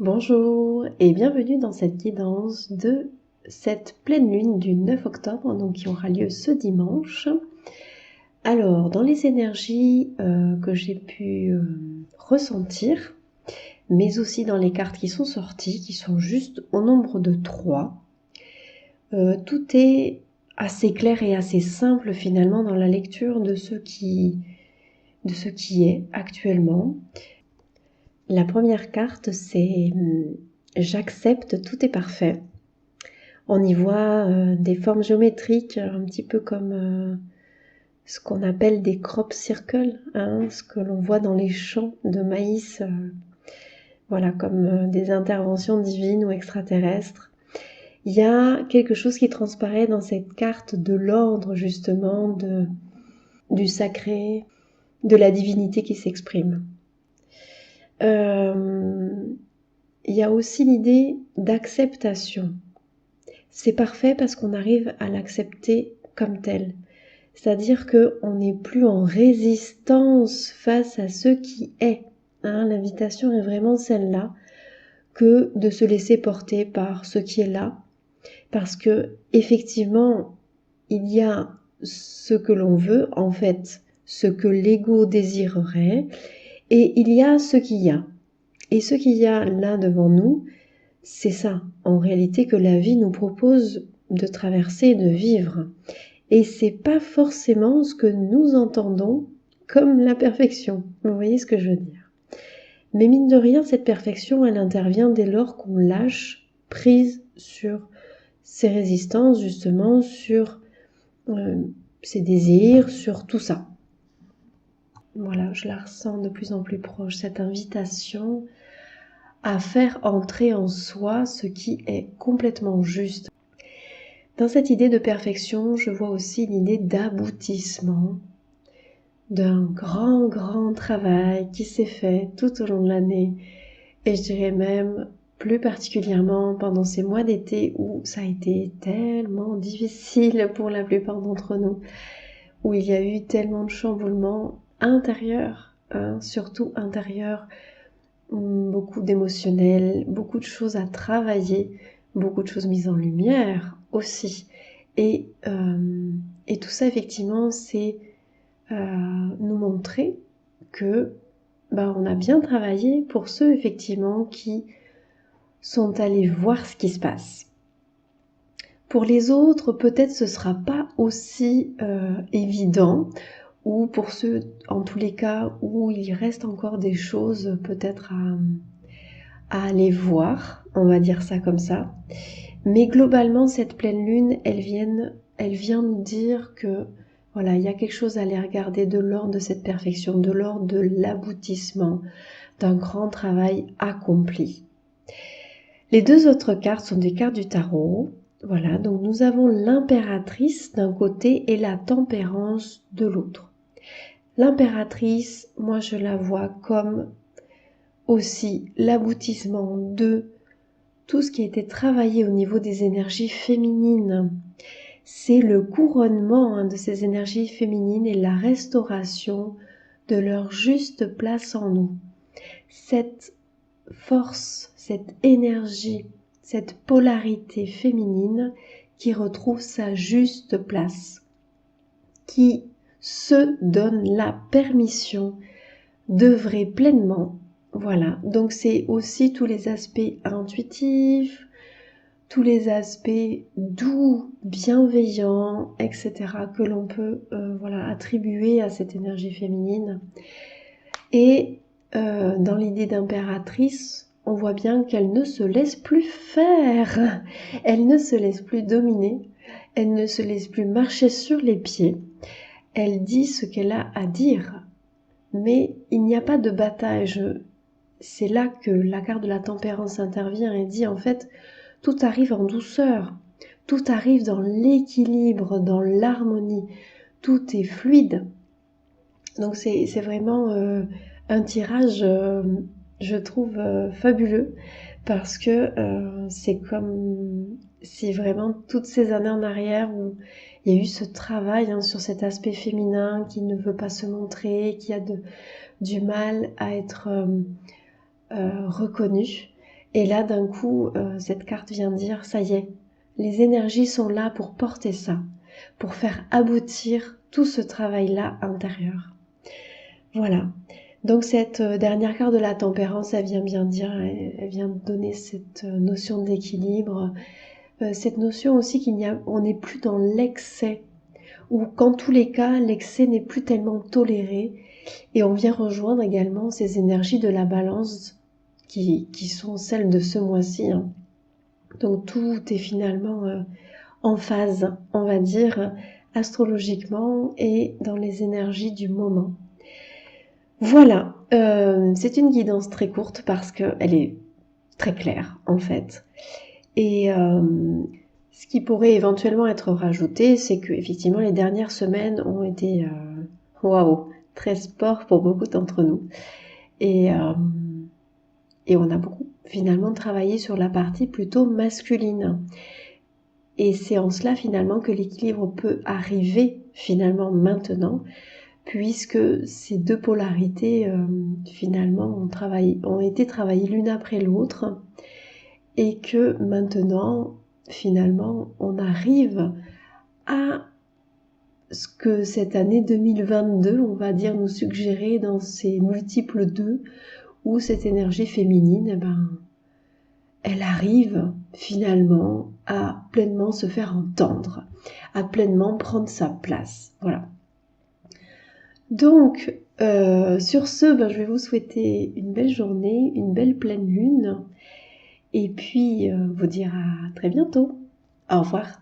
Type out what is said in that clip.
Bonjour et bienvenue dans cette guidance de cette pleine lune du 9 octobre, donc qui aura lieu ce dimanche. Alors, dans les énergies que j'ai pu ressentir, mais aussi dans les cartes qui sont sorties, qui sont juste au nombre de 3, tout est assez clair et assez simple finalement dans la lecture de ce qui est actuellement. La première carte, c'est « J'accepte, tout est parfait ». On y voit des formes géométriques, un petit peu comme ce qu'on appelle des crop circles, ce que l'on voit dans les champs de maïs, voilà, comme des interventions divines ou extraterrestres. Il y a quelque chose qui transparaît dans cette carte de l'ordre justement, du sacré, de la divinité qui s'exprime. Il y a aussi l'idée d'acceptation. C'est parfait parce qu'on arrive à l'accepter comme tel. C'est-à-dire qu'on n'est plus en résistance face à ce qui est. L'invitation est vraiment celle-là, que de se laisser porter par ce qui est là. Parce que, effectivement, il y a ce que l'on veut, en fait, ce que l'ego désirerait, et il y a ce qu'il y a. Et ce qu'il y a là devant nous, c'est ça, en réalité, que la vie nous propose de traverser, de vivre. Et c'est pas forcément ce que nous entendons comme la perfection. Vous voyez ce que je veux dire? Mais mine de rien, cette perfection, elle intervient dès lors qu'on lâche prise sur ses résistances, justement, sur ses désirs, sur tout ça. Voilà, je la ressens de plus en plus proche, cette invitation à faire entrer en soi ce qui est complètement juste. Dans cette idée de perfection, je vois aussi l'idée d'aboutissement, d'un grand travail qui s'est fait tout au long de l'année, et je dirais même plus particulièrement pendant ces mois d'été où ça a été tellement difficile pour la plupart d'entre nous, où il y a eu tellement de chamboulements intérieurs, surtout intérieurs, beaucoup d'émotionnel, beaucoup de choses à travailler, beaucoup de choses mises en lumière aussi. Et tout ça, effectivement, c'est nous montrer que on a bien travaillé pour ceux, effectivement, qui sont allés voir ce qui se passe. Pour les autres, peut-être ce sera pas aussi évident, ou pour ceux, en tous les cas, où il reste encore des choses peut-être à aller voir, on va dire ça comme ça. Mais globalement, cette pleine lune, elle vient nous dire que voilà, il y a quelque chose à aller regarder de l'ordre de cette perfection, de l'ordre de l'aboutissement, d'un grand travail accompli. Les deux autres cartes sont des cartes du tarot. Voilà, donc nous avons l'impératrice d'un côté et la tempérance de l'autre. L'impératrice, moi je la vois comme aussi l'aboutissement de tout ce qui a été travaillé au niveau des énergies féminines. C'est le couronnement de ces énergies féminines et la restauration de leur juste place en nous. Cette force, cette énergie, cette polarité féminine qui retrouve sa juste place, qui se donne la permission d'œuvrer pleinement. Voilà, donc c'est aussi tous les aspects intuitifs, tous les aspects doux, bienveillants, etc. que l'on peut attribuer à cette énergie féminine. Et dans l'idée d'impératrice, on voit bien qu'elle ne se laisse plus faire, elle ne se laisse plus dominer, elle ne se laisse plus marcher sur les pieds, elle dit ce qu'elle a à dire, mais il n'y a pas de bataille. C'est là que la carte de la tempérance intervient et dit en fait, tout arrive en douceur, tout arrive dans l'équilibre, dans l'harmonie, tout est fluide. Donc c'est vraiment un tirage, je trouve fabuleux, parce que c'est comme si vraiment toutes ces années en arrière où il y a eu ce travail sur cet aspect féminin qui ne veut pas se montrer, qui a du mal à être reconnu, Et là, d'un coup, cette carte vient dire, ça y est, les énergies sont là pour porter ça, pour faire aboutir tout ce travail-là intérieur. Voilà. Donc cette dernière carte de la tempérance, elle vient bien dire, elle vient donner cette notion d'équilibre, cette notion aussi on n'est plus dans l'excès, ou qu'en tous les cas, l'excès n'est plus tellement toléré, et on vient rejoindre également ces énergies de la balance qui sont celles de ce mois-ci. Hein. Donc tout est finalement en phase, on va dire, astrologiquement et dans les énergies du moment. Voilà, c'est une guidance très courte parce qu'elle est très claire en fait. Et ce qui pourrait éventuellement être rajouté, c'est que effectivement les dernières semaines ont été très sport pour beaucoup d'entre nous. Et on a beaucoup finalement travaillé sur la partie plutôt masculine. Et c'est en cela finalement que l'équilibre peut arriver finalement maintenant, puisque ces deux polarités finalement ont été travaillées l'une après l'autre, et que maintenant finalement on arrive à ce que cette année 2022, on va dire, nous suggérer dans ces multiples deux, où cette énergie féminine, elle arrive finalement à pleinement se faire entendre, à pleinement prendre sa place. Voilà. Donc, sur ce, je vais vous souhaiter une belle journée, une belle pleine lune, et puis vous dire à très bientôt. Au revoir.